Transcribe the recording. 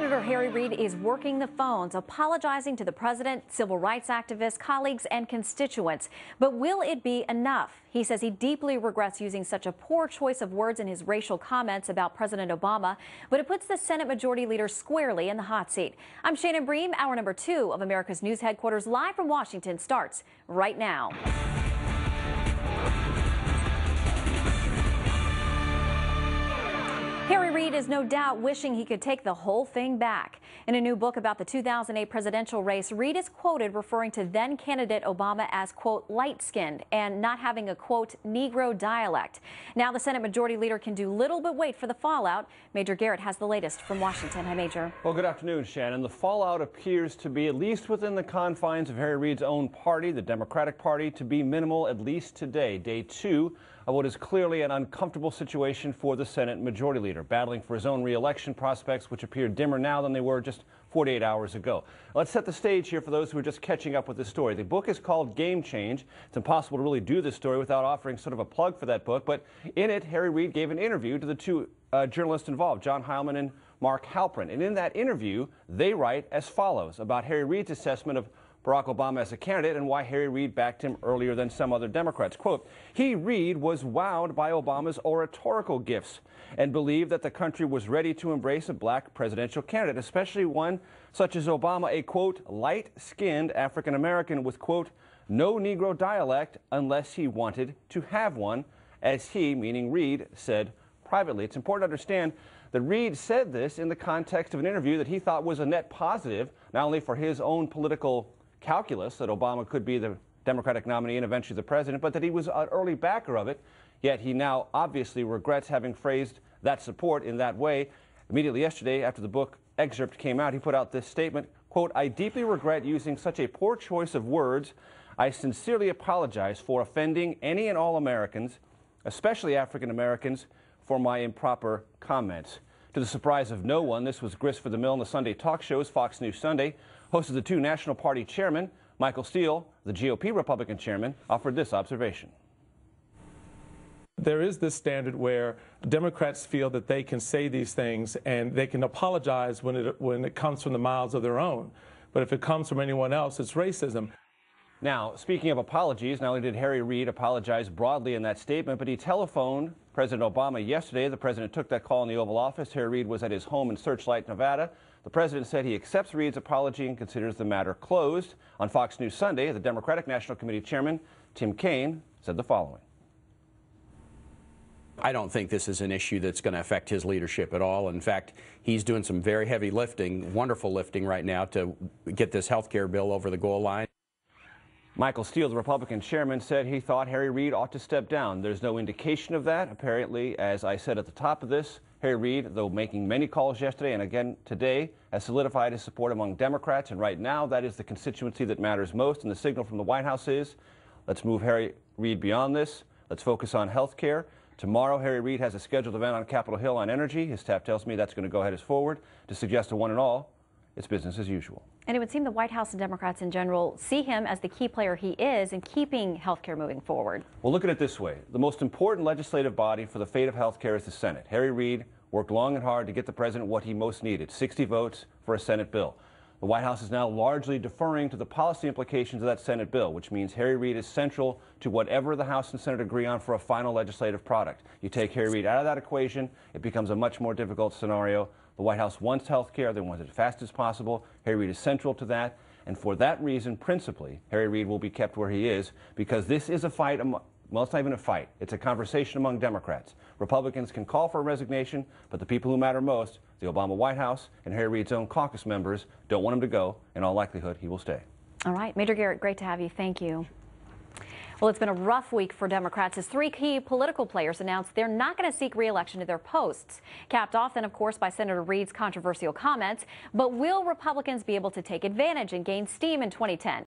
Senator Harry Reid is working the phones, apologizing to the president, civil rights activists, colleagues, and constituents. But will it be enough? He says he deeply regrets using such a poor choice of words in his racial comments about President Obama, but it puts the Senate Majority Leader squarely in the hot seat. I'm Shannon Bream. Hour number 2 of America's News Headquarters live from Washington starts right now. Harry Reid is no doubt wishing he could take the whole thing back. In a new book about the 2008 presidential race, Reid is quoted referring to then-candidate Obama as, quote, light-skinned and not having a, quote, Negro dialect. Now the Senate Majority Leader can do little but wait for the fallout. Major Garrett has the latest from Washington. Hi, Major. Well, good afternoon, Shannon. The fallout appears to be, at least within the confines of Harry Reid's own party, the Democratic Party, to be minimal, at least today, day 2 of what is clearly an uncomfortable situation for the Senate Majority Leader, battling for his own re-election prospects, which appear dimmer now than they were just 48 hours ago. Let's set the stage here for those who are just catching up with this story. The book is called Game Change. It's impossible to really do this story without offering sort of a plug for that book, but in it, Harry Reid gave an interview to the two journalists involved, John Heilman and Mark Halperin. And in that interview, they write as follows about Harry Reid's assessment of Barack Obama as a candidate and why Harry Reid backed him earlier than some other Democrats. Quote, he, Reid, was wowed by Obama's oratorical gifts and believed that the country was ready to embrace a black presidential candidate, especially one such as Obama, a, quote, light-skinned African-American with, quote, no Negro dialect unless he wanted to have one, as he, meaning Reid, said privately. It's important to understand that Reid said this in the context of an interview that he thought was a net positive, not only for his own political calculus that Obama could be the Democratic nominee and eventually the president, but that he was an early backer of it. Yet he now obviously regrets having phrased that support in that way. Immediately yesterday, after the book excerpt came out, he put out this statement, quote, I deeply regret using such a poor choice of words. I sincerely apologize for offending any and all Americans, especially African Americans, for my improper comments. To the surprise of no one, this was grist for the mill in the Sunday talk shows. Fox News Sunday hosted the two National Party chairmen. Michael Steele, the GOP Republican chairman, offered this observation. There is this standard where Democrats feel that they can say these things and they can apologize when it comes from the mouths of their own. But if it comes from anyone else, it's racism. Now, speaking of apologies, not only did Harry Reid apologize broadly in that statement, but he telephoned President Obama yesterday. The president took that call in the Oval Office. Harry Reid was at his home in Searchlight, Nevada. The president said he accepts Reid's apology and considers the matter closed. On Fox News Sunday, the Democratic National Committee chairman, Tim Kaine, said the following. I don't think this is an issue that's going to affect his leadership at all. In fact, he's doing some very heavy lifting, wonderful lifting right now to get this health care bill over the goal line. Michael Steele, the Republican chairman, said he thought Harry Reid ought to step down. There's no indication of that. Apparently, as I said at the top of this, Harry Reid, though making many calls yesterday and again today, has solidified his support among Democrats. And right now, that is the constituency that matters most. And the signal from the White House is, let's move Harry Reid beyond this. Let's focus on health care. Tomorrow, Harry Reid has a scheduled event on Capitol Hill on energy. His staff tells me that's going to go ahead as forward to suggest to one and all, it's business as usual. And it would seem the White House and Democrats in general see him as the key player he is in keeping health care moving forward. Well, look at it this way. The most important legislative body for the fate of health care is the Senate. Harry Reid worked long and hard to get the president what he most needed, 60 votes for a Senate bill. The White House is now largely deferring to the policy implications of that Senate bill, which means Harry Reid is central to whatever the House and Senate agree on for a final legislative product. You take Harry Reid out of that equation, it becomes a much more difficult scenario. The White House wants health care. They want it as fast as possible. Harry Reid is central to that. And for that reason, principally, Harry Reid will be kept where he is because this is a fight. Well, it's not even a fight. It's a conversation among Democrats. Republicans can call for a resignation, but the people who matter most, the Obama White House and Harry Reid's own caucus members, don't want him to go. In all likelihood, he will stay. All right. Major Garrett, great to have you. Thank you. Well, it's been a rough week for Democrats as 3 key political players announced they're not going to seek re-election to their posts. Capped off then, of course, by Senator Reid's controversial comments. But will Republicans be able to take advantage and gain steam in 2010?